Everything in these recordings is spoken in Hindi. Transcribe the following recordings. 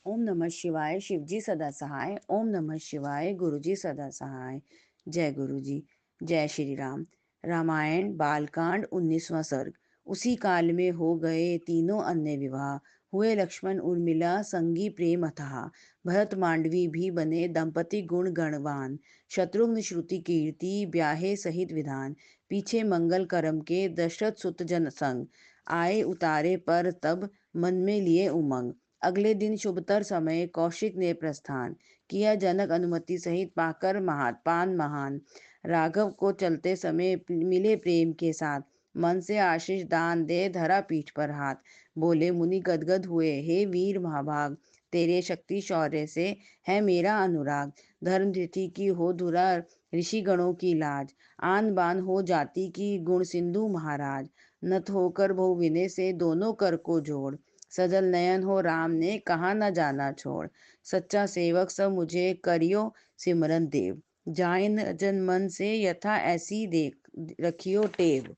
ओम नमः शिवाय। शिवजी सदा सहाय। ओम नमः शिवाय। गुरुजी सदा सहाय। जय गुरुजी। जय श्री राम। रामायण बालकांड 19वां सर्ग। उसी काल में हो गए तीनों अन्य विवाह, हुए लक्ष्मण उर्मिला संगी प्रेम अथाह। भरत मांडवी भी बने दंपति गुण गणवान, शत्रुघ्न श्रुति कीर्ति ब्याहे सहित विधान। पीछे मंगल करम के दशरथ सुत जन संग, आए उतारे पर तब मन में लिए उमंग। अगले दिन शुभतर समय कौशिक ने प्रस्थान किया, जनक अनुमति सहित पाकर महात्पान महान। राघव को चलते समय मिले प्रेम के साथ, मन से आशीष दान दे धरा पीठ पर हाथ। बोले मुनि गदगद हुए, हे वीर महाभाग, तेरे शक्ति शौर्य से है मेरा अनुराग। धर्म तिथि की हो धुरा ऋषि गणों की लाज, आन बान हो जाति की गुण सिंधु महाराज। नत होकर बहु विनय से दोनों कर को जोड़, सजल नयन हो राम ने कहा न जाना छोड़। सच्चा सेवक सब मुझे करियो सिमरन देव, जाइन जन मन से यथा ऐसी देख रखियो टेव।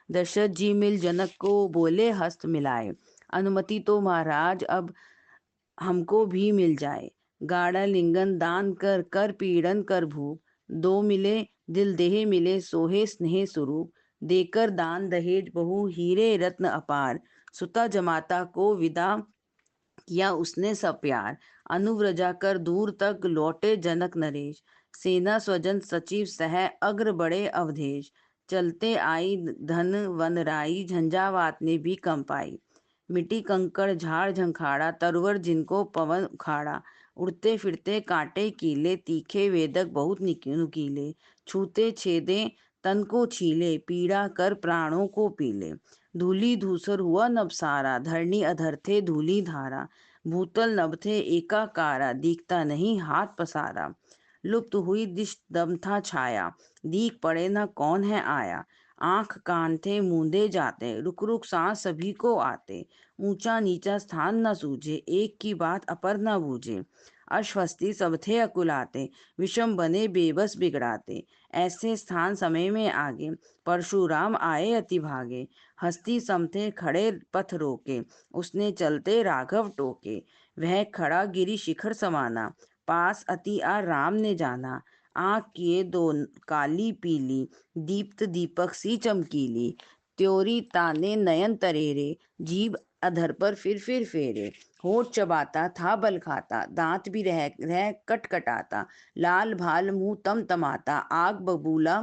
दशरथ जी मिल जनक को बोले हस्त मिलाए, अनुमति तो महाराज अब हमको भी मिल जाए। गाड़ा लिंगन दान कर कर पीड़न कर भूप, दो मिले दिल देह मिले सोहे स्नेह स्वरूप। देकर दान दहेज बहु हीरे रत्न अपार, सुता जमाता को विदा किया उसने सब प्यार। अनुव्रजा कर दूर तक लौटे जनक नरेश, सेना स्वजन सचिव सह अग्र बड़े अवधेश। चलते आई धन वन राई, झंझावात ने भी कम पाई। मिट्टी कंकड़ झाड़ झंखाड़ा, तरवर जिनको पवन उखाड़ा। उड़ते फिरते कांटे कीले, तीखे वेदक बहुत नुकीले। छूते छेदे तन को छीले, पीड़ा कर प्राणों को पीले। धूली धूसर हुआ नभ सारा, धरणी अधर थे धूली धारा। भूतल नभ थे एकाकारा, दिखता नहीं हाथ पसारा। लुप्त हुई दिश दम था छाया, दीख पड़े न कौन है आया। आंख कान थे मूंदे जाते, रुक रुक सांस सभी को आते। ऊंचा नीचा स्थान न सूझे, एक की बात अपर न बूझे। अश्वस्ति सब थे अकुलाते, विषम बने बेबस बिगड़ाते। ऐसे स्थान समय में आगे, परशुराम आए अति भागे। हस्ती सम थे खड़े पथ रोके, उसने चलते राघव टोके। वह खड़ा गिरि शिखर समाना, पास अति आ राम ने जाना। आँख किए दो काली पीली, दीप्त दीपक सी चमकीली। त्योरी ताने नयन तरेरे, जीभ अधर पर फिर फेरे। होठ चबाता था बल खाता, दांत भी रह रह कटकटाता। लाल भाल मुंह तम तमाता, आग बबूला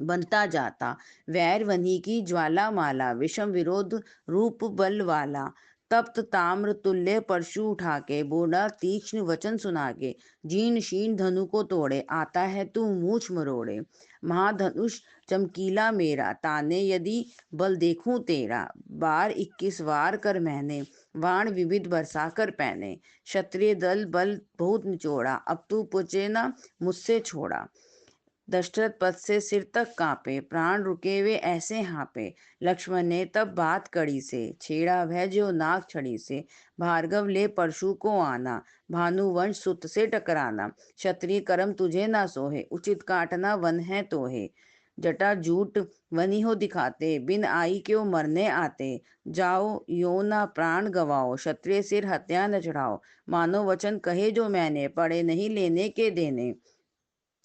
बनता जाता। वैर वनी की ज्वाला माला, विषम विरोध रूप बल वाला। तप्त ताम्र तुल्य परशु उठा के, बोला तीक्ष्ण वचन सुना के। जीर्ण शीर्ण धनु को तोड़े, आता है तू मूछ मरोड़े। महाधनुष चमकीला मेरा, ताने यदि बल देखूं तेरा। बार 21 वार कर मैंने, वाण विविध बरसा कर पहने। क्षत्रिय दल बल बहुत निचोड़ा, अब तू पुछे ना मुझसे छोड़ा। दशरथ पद से सिर तक कांपे, प्राण रुके वे ऐसे हाँपे। लक्ष्मण ने तब बात कड़ी से, छेड़ा भय जो नाग छड़ी से। भार्गव ले परशु को आना, भानुवंश सुत से टकराना। क्षत्रिय कर्म तुझे ना सोहे, उचित काटना वन है तोहे। जटा जूट वनी हो दिखाते, बिन आई क्यों मरने आते। जाओ यो ना प्राण गवाओ, क्षत्रिय सिर हत्या न चढ़ाओ। मानो वचन कहे जो मैंने, पड़े नहीं लेने के देने।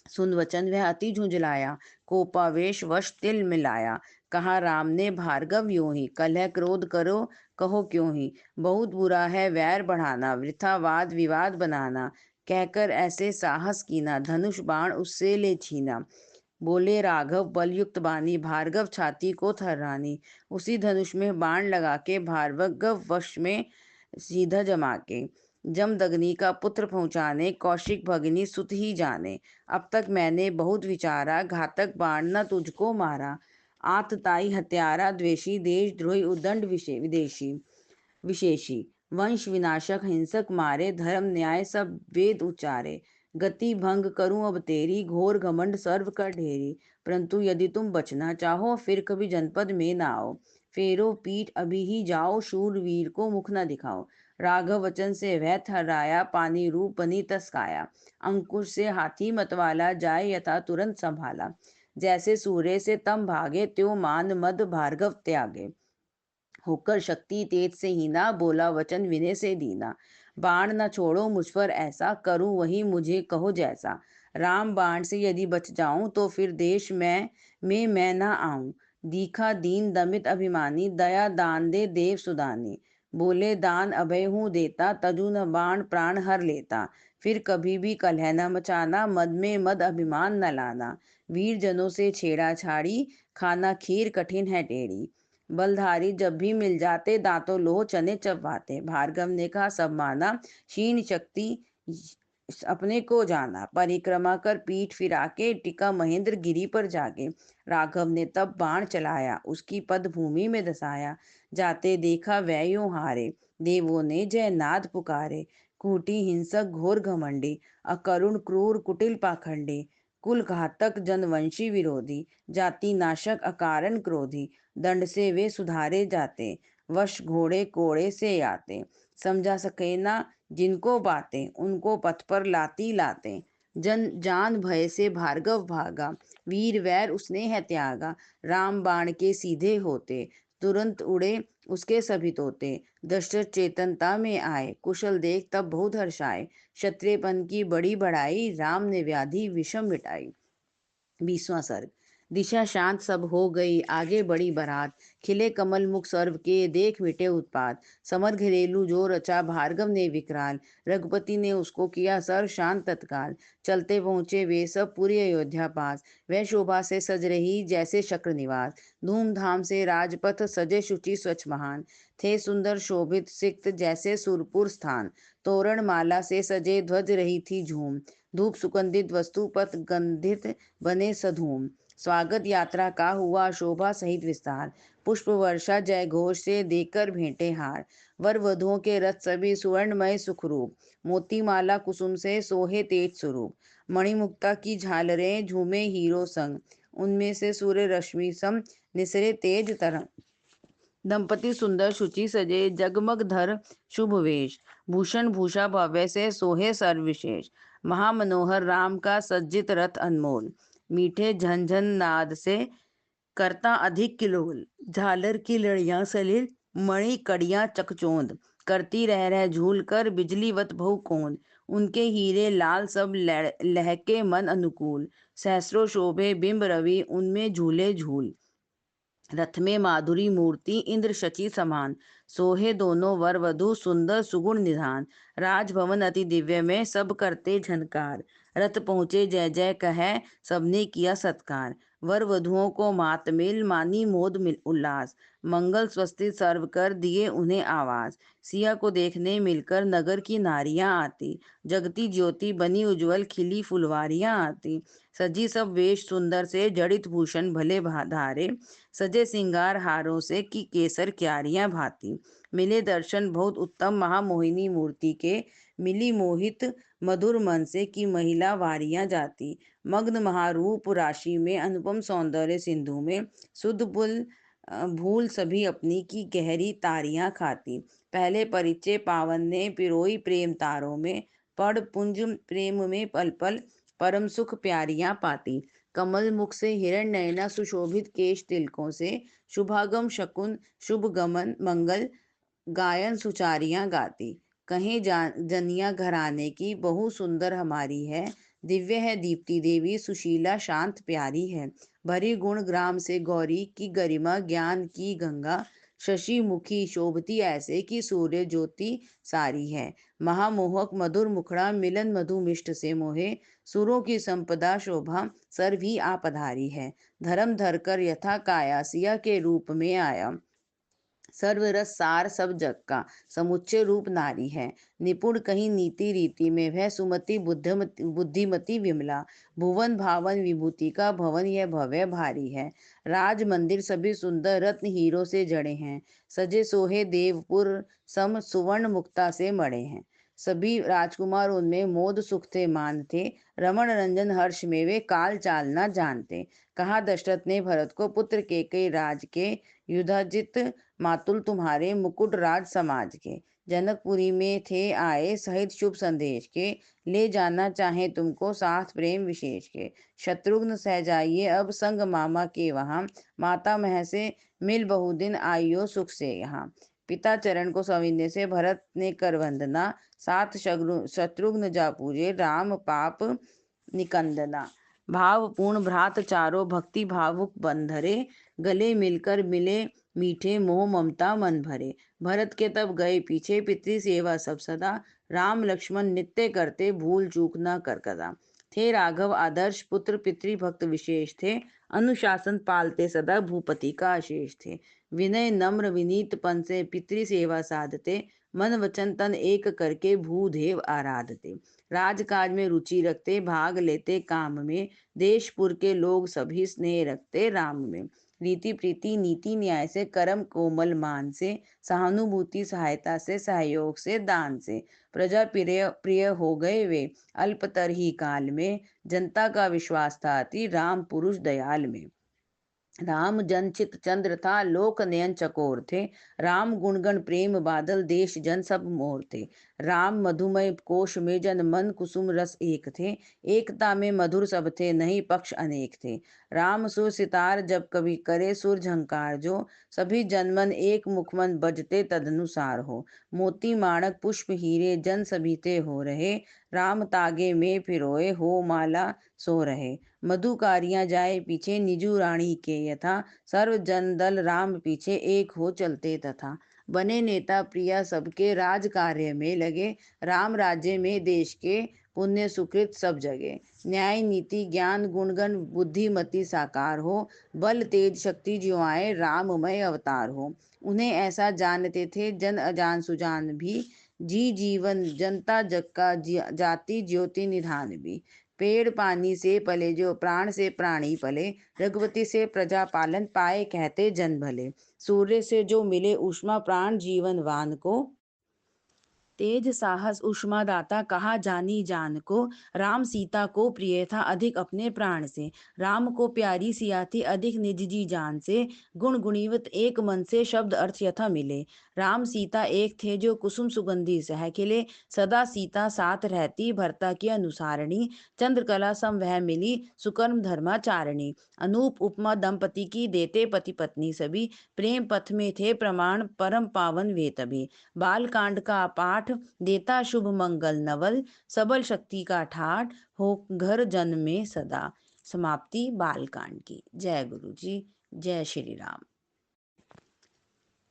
सुन वचन वह अति झुंझलाया, कोपावेश वश तिल मिलाया। कहा राम ने भार्गव यूं ही, कलह क्रोध करो कहो क्यों ही। बहुत बुरा है वैर बढ़ाना, वृथा वाद विवाद बनाना। कहकर ऐसे साहस कीना, धनुष बाण उससे ले छीना। बोले राघव बलयुक्त बानी, भार्गव छाती को थर्रानी। उसी धनुष में बाण लगा के, भार्गव वश में सीधा जमा के। जमदग्नि का पुत्र पहुंचाने, कौशिक भगिनी सुत ही जाने। अब तक मैंने बहुत विचारा, घातक बाण न तुझको मारा। आतताई हत्यारा द्वेषी, देशद्रोही उद्दंड विदेशी विशेषी। वंश विनाशक हिंसक मारे, धर्म न्याय सब वेद उच्चारे। गति भंग करूं अब तेरी, घोर घमंड सर्व कर ढेरी। परंतु यदि तुम बचना चाहो, फिर कभी जनपद में ना आओ। फेरो पीठ अभी ही जाओ, शूरवीर को मुख न दिखाओ। राघव वचन से वह थर्राया, पानी रूप बनी तस्काया। अंकुश से हाथी मतवाला, जाए यथा तुरंत संभाला। जैसे सूर्य से तम भागे, त्यों मान मद भार्गव त्यागे। होकर शक्ति तेज से हीना, बोला वचन विनय से दीना। बाण न छोड़ो मुझ पर ऐसा, करूं वही मुझे कहो जैसा। राम बाण से यदि बच जाऊं, तो फिर देश में मैं न आऊं। दीखा दीन दमित अभिमानी, दया दान दे देव सुदानी। बोले दान अभय हूँ देता, तजु न बाण प्राण हर लेता। फिर कभी भी कलह न मचाना, मद में मद अभिमान न लाना। वीर जनों से छेड़ा छाड़ी, खाना खीर कठिन है टेढ़ी। बलधारी जब भी मिल जाते, दांतों लोह चने चबवाते। भार्गव ने कहा सब माना, क्षीण शक्ति अपने को जाना। परिक्रमा कर पीठ फिरा के, टिका महेंद्र गिरी पर जाके। राघव ने तब बाण चलाया, उसकी पद भूमि में धसाया। जाते देखा वै यूं हारे, देवों ने जय नाद पुकारे। कूटी हिंसक घोर घमंडी, अकरुण क्रूर कुटिल पाखंडी। कुल घातक जनवंशी विरोधी, जाति नाशक अकारण क्रोधी। दंड से वे सुधारे जाते, वश घोड़े कोड़े से आते। समझा सके ना जिनको बातें, उनको पथ पर लाती लाते। जन जान भय से भार्गव भागा, वीर वैर उसने है त्यागा। राम बाण के सीधे होते, तुरंत उड़े उसके सभी तोते। दशरथ चेतनता में आए, कुशल देख तब बहुत हर्षाए। क्षत्रियपन की बड़ी बढ़ाई, राम ने व्याधि विषम मिटाई। 20वां सर्ग। दिशा शांत सब हो गई, आगे बढ़ी बारात। खिले कमल मुख सर्व के, देख मिटे उत्पात। समर घरेलू जो रचा, भार्गव ने विकराल। रघुपति ने उसको किया सर्व शांत तत्काल। चलते पहुंचे वे सब पुरी अयोध्या पास। वह शोभा से सज रही जैसे शक्र निवास। धूमधाम से राजपथ सजे शुचि स्वच्छ महान। थे सुंदर शोभित सिक्त जैसे सुरपुर स्थान। तोरण माला से सजे ध्वज रही थी झूम। धूप सुगंधित वस्तु पथ गंधित बने सधूम। स्वागत यात्रा का हुआ शोभा सहित विस्तार। पुष्प वर्षा जय घोष से देकर भेंटे हार। वर वधुओं के रथ सभी सुवर्णमय सुखरूप। मोती माला कुसुम से सोहे तेज स्वरूप। मणिमुक्ता की झालरें झूमे हीरो संग, उनमें से सूर्य रश्मि सम निसरे तेज तरंग। दंपति सुंदर शुचि सजे, जगमग धर शुभ वेश। भूषण भूषा भव्य से सोहे सर्वविशेष। महामनोहर राम का सज्जित रथ अनमोल। मीठे झनझन नाद से करता अधिक किलोल। झालर की लड़ियां सलिल, मणि कड़ियां चकचोंद। करती रह झूल कर, बिजलीवत बहु कोंद। उनके हीरे लाल सब लहके मन अनुकूल। सहस्रो शोभे बिंब रवि, उनमें झूले झूल। रथ में माधुरी मूर्ति इंद्र शची समान। सोहे दोनों वर वधु सुंदर सुगुण निधान। राजभवन अति दिव्य में सब करते झनकार। रथ पहुँचे जय जय कहे, सबने किया सत्कार। वर वधुओं को मात मिल, मानी मोद मिल उल्लास। मंगल स्वस्ति सर्व कर दिए उन्हें आवास। सिया को देखने मिलकर नगर की नारियां आती। जगती ज्योति बनी उज्जवल, खिली फुलवारियां आती। सजी सब वेश सुंदर से, जड़ित भूषण भले धारे। सजे सिंगार हारों से, की केसर क्यारियां भाती। मिले दर्शन बहुत उत्तम, महामोहिनी मूर्ति के। मिली मोहित मधुर मन से, की महिला वारियां जाती। मग्न महारूप राशि में, अनुपम सौंदर्य सिंधु में। सुध बुल भूल सभी अपनी, की गहरी तारियां खाती। पहले परिचय पावन ने, पिरोई प्रेम तारों में। पढ़ पुंज प्रेम में पल पल, परम सुख प्यारियां पाती। कमल मुख से हिरण नयना, सुशोभित केश तिलकों से। शुभागम शकुन शुभ गमन मंगल, गायन सुचारियां गाती। कहीं जनिया घराने की, बहु सुंदर हमारी है। दिव्य है दीप्ति देवी, सुशीला शांत प्यारी है। भरी गुण ग्राम से गौरी, की गरिमा ज्ञान की गंगा। शशि मुखी शोभती ऐसे, की सूर्य ज्योति सारी है। महामोहक मधुर मुखड़ा, मिलन मधु मिष्ट से मोहे। सुरों की संपदा शोभा, सर्व ही आ पधारी है। धर्म धरकर यथा काया, सिया के रूप में आया। सर्वरस सार सब जग का, समुच्चय रूप नारी है। निपुण कहीं नीति रीति में, वह सुमति बुद्धिमती विमला। भुवन भावन विभूति का, भवन यह भव्य भारी है। राज मंदिर सभी सुंदर, रत्न हीरो से जड़े हैं। सजे सोहे देवपुर सम, सुवर्ण मुक्ता से मढ़े हैं। सभी राजकुमार उनमें मोद सुख थे मान थे। रमण रंजन हर्ष में वे, काल चाल न जानते। कहा दशरथ ने भरत को, पुत्र के कई राज के। युधाजित मातुल तुम्हारे, मुकुट राज समाज के। जनकपुरी में थे आए सहित शुभ संदेश के, ले जाना चाहे तुमको साथ प्रेम विशेष के। शत्रुघ्न सह जाइए अब संग मामा के वहाँ, माता मह से मिल बहुदिन आइयो सुख से यहाँ। पिता चरण को सविनय से भरत ने कर वंदना, साथ शत्रुघ्न जा पूजे राम पाप निकंदना। भावपूर्ण भ्रात चारों भक्ति भावुक बंधरे, गले मिलकर मिले मीठे मोह ममता मन भरे। भरत के तब गए पीछे पितृ सेवा सब सदा, राम लक्ष्मण नित्य करते भूल चूक न कर कदा। थे राघव आदर्श पुत्र पितृभक्त विशेष थे, अनुशासन पालते सदा भूपति का आशीष थे। विनय नम्र विनीत पन से पितृ सेवा साधते, मन वचन तन एक करके भूदेव आराधते। राजकाज में रुचि रखते भाग लेते काम में, देशपुर के लोग सभी स्नेह रखते राम में। रीति प्रीति नीति न्याय से कर्म कोमल मान से, सहानुभूति सहायता से सहयोग से दान से। प्रजा प्रिय प्रिय हो गए वे अल्पतर ही काल में, जनता का विश्वास था अति राम पुरुष दयाल में। राम जनचित चंद्र था लोक नयन चकोर थे, राम गुणगण प्रेम बादल देश जन सब मोर थे। राम मधुमय कोश में जन मन कुसुम रस एक थे, एकता में मधुर सब थे नहीं पक्ष अनेक थे। राम सुर सितार जब कभी करे सुर झंकार जो, सभी जनमन एक मुखमन बजते तदनुसार हो। मोती माणक पुष्प हीरे जन सभी ते हो रहे, राम तागे में फिरोए हो माला सो रहे। मधुकारियां जाए पीछे निजू रानी के यथा, सर्व जन दल राम पीछे एक हो चलते तथा। बने नेता प्रिया सबके राज कार्य में लगे, राम राज्य में देश के पुण्य सुकृत सब जगे। न्याय नीति ज्ञान गुणगण बुद्धिमति साकार हो, बल तेज शक्ति जो आए राममय अवतार हो। उन्हें ऐसा जानते थे जन अजान सुजान भी, जी जीवन जनता जग का जाति ज्योति निधान भी। पेड़ पानी से पले जो प्राण से प्राणी पले, रघुवती से प्रजा पालन पाए कहते जन भले। सूर्य से जो मिले ऊष्मा प्राण जीवन वान को, तेज साहस उष्मा दाता कहा जानी जान को। राम सीता को प्रिय था अधिक अपने प्राण से, राम को प्यारी सिया थी अधिक निज जी जान से। गुण गुणीवत एक मन से शब्द अर्थ यथा मिले, राम सीता एक थे जो कुसुम सुगंधि सह खिले। सदा सीता साथ रहती भरता की अनुसारणी, चंद्रकला सम वह मिली सुकर्म धर्माचारिणी। अनूप उपमा दंपति की देते पति पत्नी सभी, प्रेम पथ में थे प्रमाण परम पावन वे तभी। बाल कांड का पाठ देता शुभ मंगल नवल, सबल शक्ति का ठाठ हो घर जन में सदा। समाप्ति बाल कांड की। जय गुरु जी, जय श्री राम।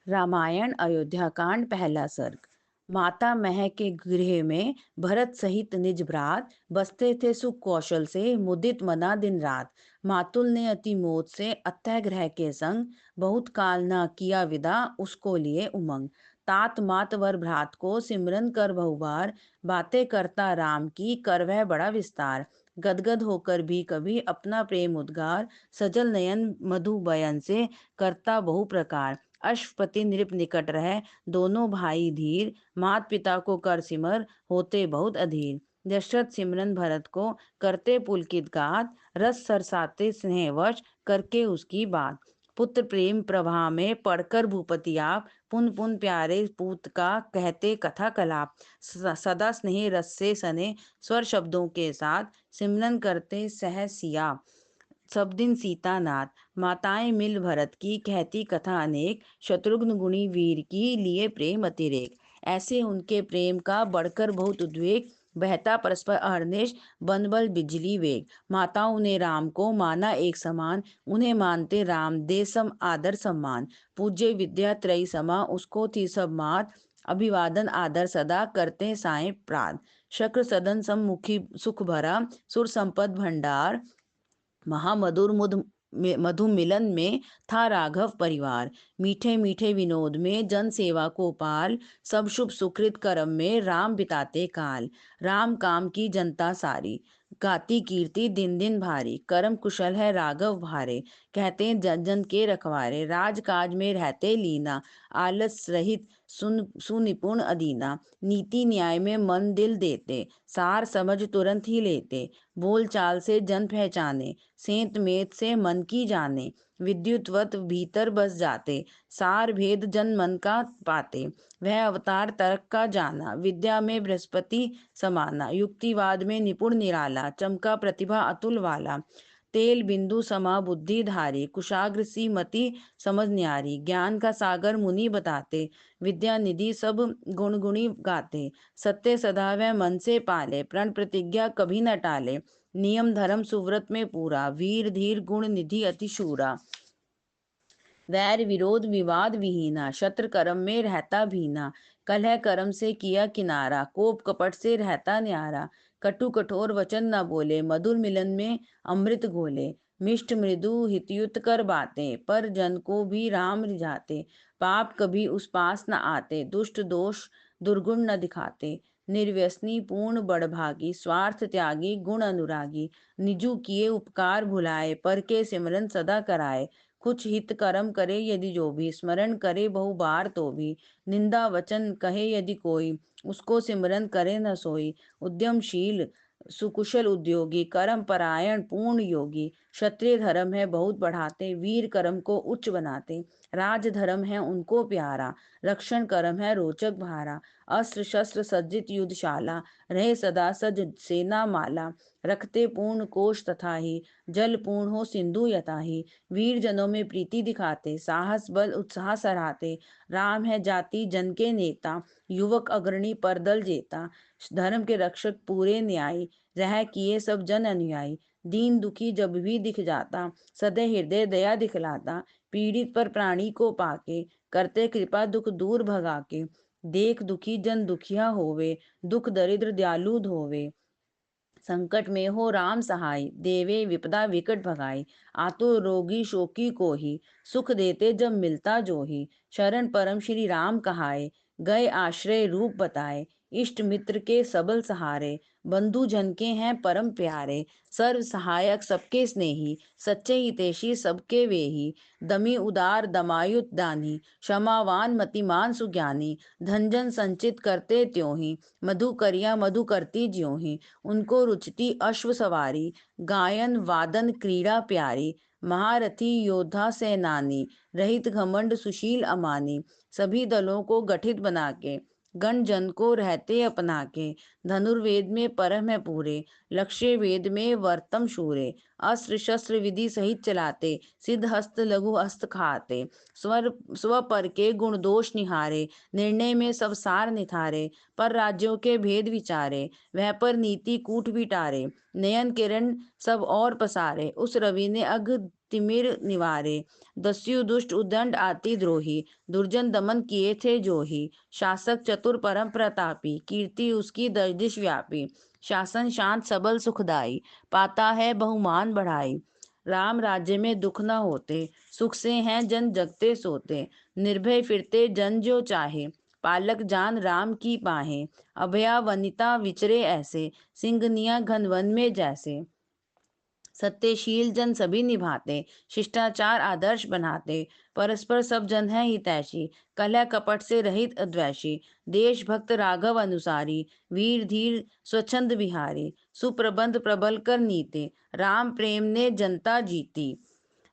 रामायण अयोध्या कांड पहला सर्ग। माता मह के गृह में भरत सहित निज भ्रात, बसते थे सुख कौशल से मुदित मना दिन रात। मातुल ने अति मोद से अतः ग्रह के संग, बहुत काल न किया विदा उसको लिए उमंग। तात मात वर भ्रात को सिमरन कर बहुबार, बातें करता राम की कर वह बड़ा विस्तार। गदगद होकर भी कभी अपना प्रेम उद्गार, सजल नयन मधु बयन से करता बहु प्रकार। अश्वपति नृप निकट रहे दोनों भाई धीर, मात पिता को कर सिमर होते बहुत अधीर। दशरथ सिमरन भरत को करते पुलकित गात, रस सरसाते स्नेहवश करके उसकी बात। पुत्र प्रेम प्रभा में पढ़कर भूपति आप, पुन पुन प्यारे पूत का कहते कथा कलाप। सदा स्नेह रस से सने स्वर शब्दों के साथ, सिमरन करते सह सिया सब दिन सीतानाथ। माताएं मिल भरत की कहती कथा अनेक, शत्रुघ्न गुणी वीर की लिए प्रेम अतिरेक। ऐसे उनके प्रेम का बढ़कर बहुत उद्वेग, बहता परस्पर अहर्निश बनबल बिजली वेग। माताओं ने राम को माना एक समान, उन्हें मानते राम दे सम आदर सम्मान। पूज्य विद्या त्रयी समा उसको थी सब मात, अभिवादन आदर सदा करते साएं प्रात। शक्र सदन सम्मुखी सुख भरा सुर संपद भंडार, महामधुर मधु मिलन में था राघव परिवार। मीठे मीठे विनोद में जन सेवा को पाल, सब शुभ सुकृत कर्म में राम बिताते काल। राम काम की जनता सारी, गाती कीर्ति दिन दिन भारी। कर्म कुशल है राघव भारे, कहते जन जन के रखवारे। राजकाज में रहते लीना, आलस रहित सुनिपुण अदीना, नीति न्याय में मन दिल देते, सार समझ तुरंत ही लेते, बोल चाल से जन पहचाने, सेंत मेत से मन की जाने, विद्युतवत भीतर बस जाते, सार भेद जन मन का पाते, वह अवतार तर्क का जाना, विद्या में बृहस्पति समाना, युक्तिवाद में निपुण निराला, चमका प्रतिभा अतुल वाला, तेल बिंदु समा बुद्धि धारी, कुशाग्र सी मति समझ न्यारी, ज्ञान का सागर मुनि बताते, विद्या निधि सब गुण गुणी गाते, सत्य सदा वह मन से पाले, प्रण प्रतिज्ञा कभी न टाले, नियम धर्म सुव्रत में पूरा, वीर धीर गुण निधि अति शूरा, वैर विरोध विवाद विहीना, शत्रु कर्म में रहता भीना, कलह कर्म से किया किनारा, कोप कपट से रहता न्यारा, कटु कठोर वचन न बोले, मधुर मिलन में अमृत घोले, मिष्ट मृदु हितयुत कर बातें, पर जन को भी राम रिझाते, पाप कभी उस पास न आते, दुष्ट दोष दुर्गुण न दिखाते, निर्व्यसनी पूर्ण बड़भागी, स्वार्थ त्यागी गुण अनुरागी, निजु किए उपकार भुलाए, पर के सिमरन सदा कराए, कुछ हित कर्म करे यदि जो भी, स्मरण करे बहु बार तो भी, निंदा वचन कहे यदि कोई, उसको सिमरन करे न सोई, उद्यमशील सुकुशल उद्योगी, कर्म परायण पूर्ण योगी, क्षत्रिय धर्म है बहुत बढ़ाते, वीर कर्म को उच्च बनाते, राज धर्म है उनको प्यारा, रक्षण कर्म है रोचक भारा, अस्त्र शस्त्र सज्जित युद्धशाला, रहे सदा सज सेना माला, रखते पूर्ण कोश तथा ही, जल पूर्ण हो सिंधु यथा ही, वीर जनों में प्रीति दिखाते, साहस बल उत्साह सराहते, राम है जाति जन के नेता, युवक अग्रणी पर दल जेता, धर्म के रक्षक पूरे न्यायी, रह किए सब जन अनुयायी, दीन दुखी जब भी दिख जाता, सदै हृदय दया दिखलाता, पीड़ित पर प्राणी को पाके, करते कृपा दुख दूर भगा के, देख दुखी जन दुखिया होवे, दुख दरिद्र दयालु धोवे, संकट में हो राम सहाय, देवे विपदा विकट भगाई, आतुर रोगी शोकी को ही, सुख देते जब मिलता जो ही, शरण परम श्री राम कहाए, गए आश्रय रूप बताए, इष्ट मित्र के सबल सहारे, बंधु जन के हैं परम प्यारे, सर्व सहायक सबके स्नेही, सच्चे हितैषी सबके वेही, दमी उदार दमायुत दानी, क्षमावान मतिमान सुज्ञानी, धन जन संचित करते त्यों ही, मधु करिया मधु करती ज्यों ही, उनको रुचती अश्व सवारी, गायन वादन क्रीड़ा प्यारी, महारथी योद्धा सेनानी, रहित घमंड सुशील अमानी, सभी दलों को गठित बना के, गण जन को रहते अपना के, धनुर्वेद में परम है पूरे, लक्ष्य वेद में वर्तम शूरे, अस्त्र शस्त्र विधि सहित चलाते, सिद्ध हस्त लघु हस्त खाते, स्वर स्व पर के गुण दोष निहारे, निर्णय में सब सार निथारे, पर राज्यों के भेद विचारे, वह पर नीति कूट बिटारे, नयन किरण सब और पसारे, उस रवि ने अघ तिमिर निवारे, दस्यु दुष्ट उदंड आति द्रोही, दुर्जन दमन किए थे जो ही, शासक चतुर परम प्रतापी, कीर्ति उसकी दर्दिश व्यापी, शासन शांत सबल सुखदाई, पाता है बहुमान बढ़ाई, राम राज्य में दुख न होते, सुख से हैं जन जगते सोते, निर्भय फिरते जन जो चाहे, पालक जान राम की पाहे, अभया वनिता विचरे ऐसे, सिंगनिया घन वन में जैसे, सत्यशील जन सभी निभाते, शिष्टाचार आदर्श बनाते, परस्पर सब जन है हितैषी, कलह कपट से रहित अद्वैषी, देशभक्त राघव अनुसारी, वीर धीर स्वच्छंद बिहारी, सुप्रबंध प्रबल कर नीते, राम प्रेम ने जनता जीती,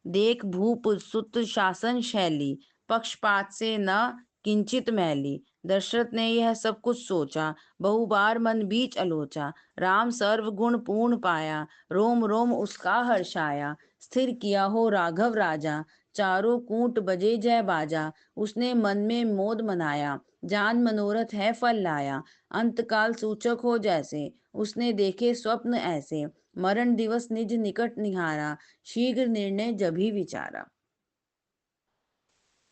देख भूप सुत शासन शैली, पक्षपात से न किंचित मैली, दशरथ ने यह सब कुछ सोचा, बहु बार मन बीच आलोचा, राम सर्व गुण पूर्ण पाया, रोम रोम उसका हर्षाया, स्थिर किया हो राघव राजा, चारों कूट बजे जय बाजा, उसने मन में मोद मनाया, जान मनोरथ है फल लाया, अंतकाल सूचक हो जैसे, उसने देखे स्वप्न ऐसे, मरण दिवस निज निकट निहारा, शीघ्र निर्णय जभी विचारा।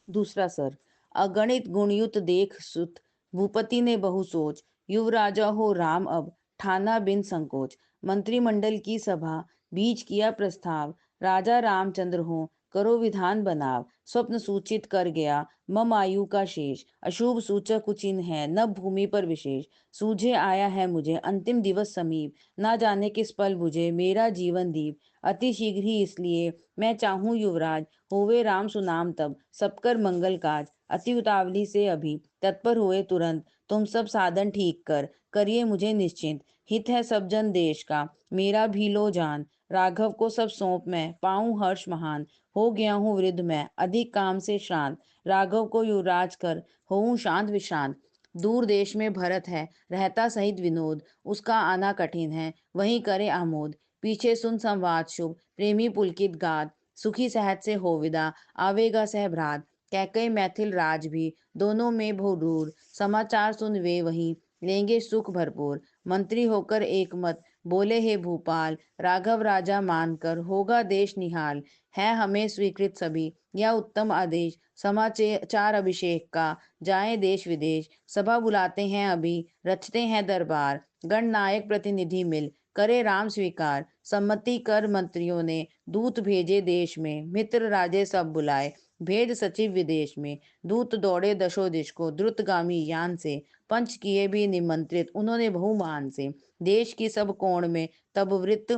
दूसरा सर, अगणित गुणयुत देख सुत, भूपति ने बहु सोच, युवराजा हो राम अब, ठाना बिन संकोच, मंत्रिमंडल की सभा, बीच किया प्रस्ताव, राजा रामचंद्र हो, करो विधान बनाव, स्वप्न सूचित कर गया मम आयु का शेष। अशुभ सूचक चिन्ह है न भूमि पर विशेष। सूझे आया है मुझे अंतिम दिवस समीप, ना जाने किस पल बुझे मेरा जीवन दीप। अति शीघ्र ही इसलिए मैं चाहूं युवराज, होवे राम सुनाम तब सब कर मंगल काज। अति उतावली से अभी तत्पर हुए तुरंत, तुम सब साधन ठीक कर करिए मुझे निश्चिंत। हित है सब जन देश का मेरा भी लो जान, राघव को सब सौंप मैं पाऊं हर्ष महान। हो गया हूँ वृद्ध मैं अधिक काम से श्रांत, राघव को युवराज कर होऊं शांत विश्रांत। दूर देश में भरत है रहता सहित विनोद, उसका आना कठिन है वहीं करे आमोद। पीछे सुन संवाद शुभ प्रेमी पुलकित गाद, सुखी सहज से हो विदा आवेगा सह भ्रात। कैकई मैथिल राज भी दोनों में भोरूर, समाचार सुन वे वहीं लेंगे सुख भरपूर। मंत्री होकर एक मत बोले हे भूपाल, राघव राजा मानकर होगा देश निहाल। है हमें स्वीकृत सभी यह उत्तम आदेश, समाचार अभिषेक का जाए देश विदेश। सभा बुलाते हैं अभी रचते हैं दरबार, गणनायक प्रतिनिधि मिल करे राम स्वीकार। सम्मति कर मंत्रियों ने दूत भेजे देश में, मित्र राजे सब बुलाए भेद सचिव विदेश में। दूत दौड़े दशो दिश को द्रुतगामी यान से, पंच किए भी निमंत्रित उन्होंने बहुमान से। देश की सब कोण में तब वृत्त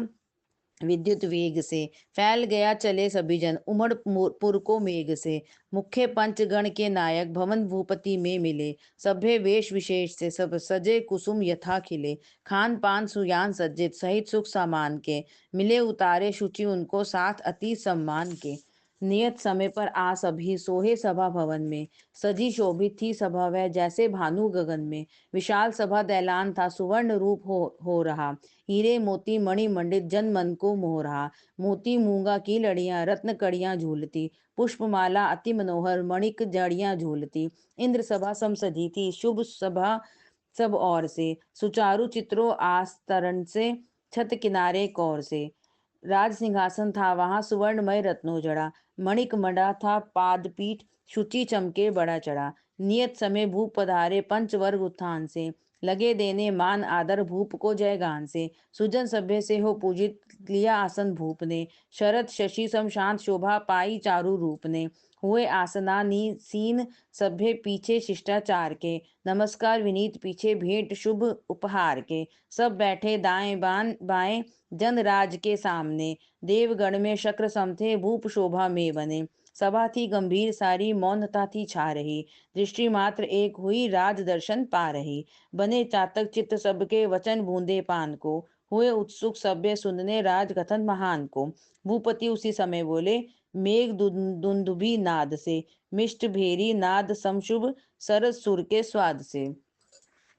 विद्युत वेग से, फैल गया चले सभी जन उमड़ पुर को मेघ से। मुख्य पंचगण के नायक भवन भूपति में मिले, सभ्य वेश विशेष से सब सजे कुसुम यथा खिले। खान पान सुयान सज्जित सहित सुख सामान के, मिले उतारे शुचि उनको साथ अति सम्मान के। नियत समय पर आ सभी सोहे सभा भवन में, सजी शोभित थी सभा वह जैसे भानु गगन में। विशाल सभा दैलान था सुवर्ण रूप हो रहा, हीरे मोती मणि मंडित जन मन को मोह रहा। मोती मूंगा की लड़ियां रत्न कड़ियां झूलती, पुष्पमाला अति मनोहर मणिक जड़ियां झूलती। इंद्र सभा सम सजी थी शुभ सभा सब ओर से, सुचारु चित्रों आस्तरण से छत किनारे कौर से। राज सिंहासन था वहां सुवर्णमय रत्नों जड़ा, मणिक मड़ा था पादपीठ शुचि चमके बड़ा चढ़ा। नियत समय भूप पधारे पंचवर्ग उत्थान से, लगे देने मान आदर भूप को जय गान से। सुजन सभ्य से हो पूजित लिया आसन भूप ने, शरद शशि सम शांत शोभा पाई चारु रूप ने। हुए आसनासीन सभ्य पीछे शिष्टाचार के, नमस्कार विनीत पीछे भेंट शुभ उपहार के। सब बैठे दाएं बाएं जन राज के सामने, देवगण में शक्र सम थे भूप शोभा में बने। सभा थी गंभीर सारी मौनता थी छा रही, दृष्टि मात्र एक हुई राज दर्शन पा रही। बने चातक चित्त सबके वचन बूंदे पान को, हुए उत्सुक सभ्य सुनने राज कथन महान को। भूपति उसी समय बोले मेघ दुंदुभि नाद से, मिष्ट भेरी नाद समशुभ सरस सुर के स्वाद से।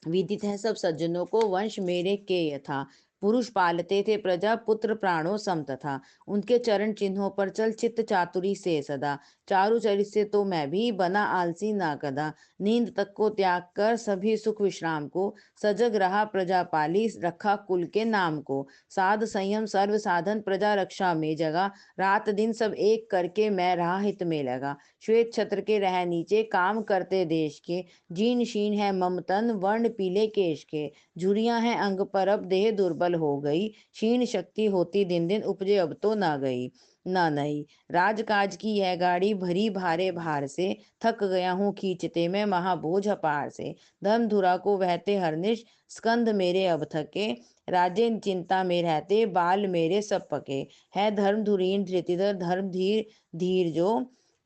विदित है सब सज्जनों को वंश मेरे के यथा, पुरुष पालते थे प्रजा पुत्र प्राणों सम तथा। उनके चरण चिन्हों पर चल चित्त चातुरी से सदा, चारु चरित से तो मैं भी बना आलसी ना कदा। नींद तक को त्याग कर सभी सुख विश्राम को, सजग रहा प्रजा पाली रखा कुल के नाम को। साध संयम सर्व साधन प्रजा रक्षा में जगा, रात दिन सब एक करके मैं रहा हित में लगा। श्वेत छत्र के रह नीचे काम करते देश के, जीर्ण शीर्ण है मम तन वर्ण पीले केश के। झुर्रियां हैं अंग पर अब देह दुर्बल हो गई, क्षीण शक्ति होती दिन दिन उपजे अब तो ना गई ना नई। राजकाज की यह गाड़ी भरी भारे भार से, थक गया हूँ खींचते मैं महाबोझ अपार से। धर्मधुरा को वहते हरनिश स्कंद मेरे अब थके, राजे चिंता में रहते बाल मेरे सब पके। है धर्म धुरीन धृतिधर धर्म धीर धीर जो,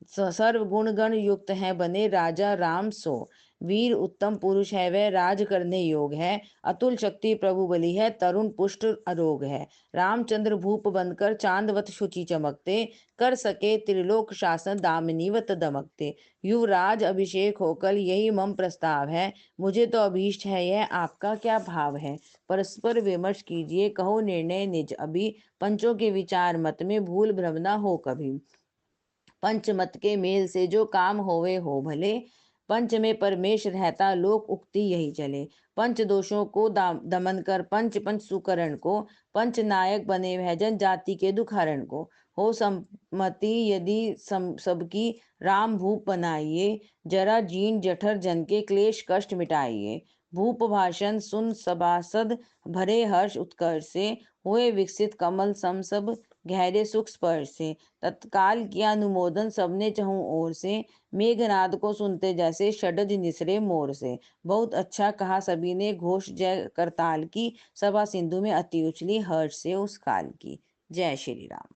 सर्व गुण गण युक्त है बने राजा राम सो। वीर उत्तम पुरुष है वह राज करने योग है, अतुल शक्ति प्रभु बलि है तरुण पुष्ट अरोग है। रामचंद्र भूप बनकर चांदवत शुचि चमकते, कर सके त्रिलोक शासन दामिनीवत दमकते। युवराज अभिषेक होकर यही मम प्रस्ताव है, मुझे तो अभीष्ट है यह आपका क्या भाव है। परस्पर विमर्श कीजिए कहो निर्णय निज अभी, पंचों के विचार मत में भूल भ्रम न हो कभी। पंचमत के मेल से जो काम होवे हो भले, पंच में परमेश रहता लोक उक्ति यही चले। पंच दोषों को दमन कर पंच पंच सुकरण को, पंच नायक बने वह जन जाति के दुखहरण को। हो सम्मति यदि सबकी राम भूप बनाइए, जरा जीर्ण जठर जन के क्लेश कष्ट मिटाइए। भूप भाषण सुन सभासद भरे हर्ष उत्कर्ष से, हुए विकसित कमल सम सब गहरे सुख स्पर्श से। तत्काल किया अनुमोदन सबने चहु ओर से, मेघनाद को सुनते जैसे षडज निसरे मोर से। बहुत अच्छा कहा सभी ने, घोष जय करताल की, सभा सिंधु में अति उछली हर्ष से उस काल की। जय श्री राम।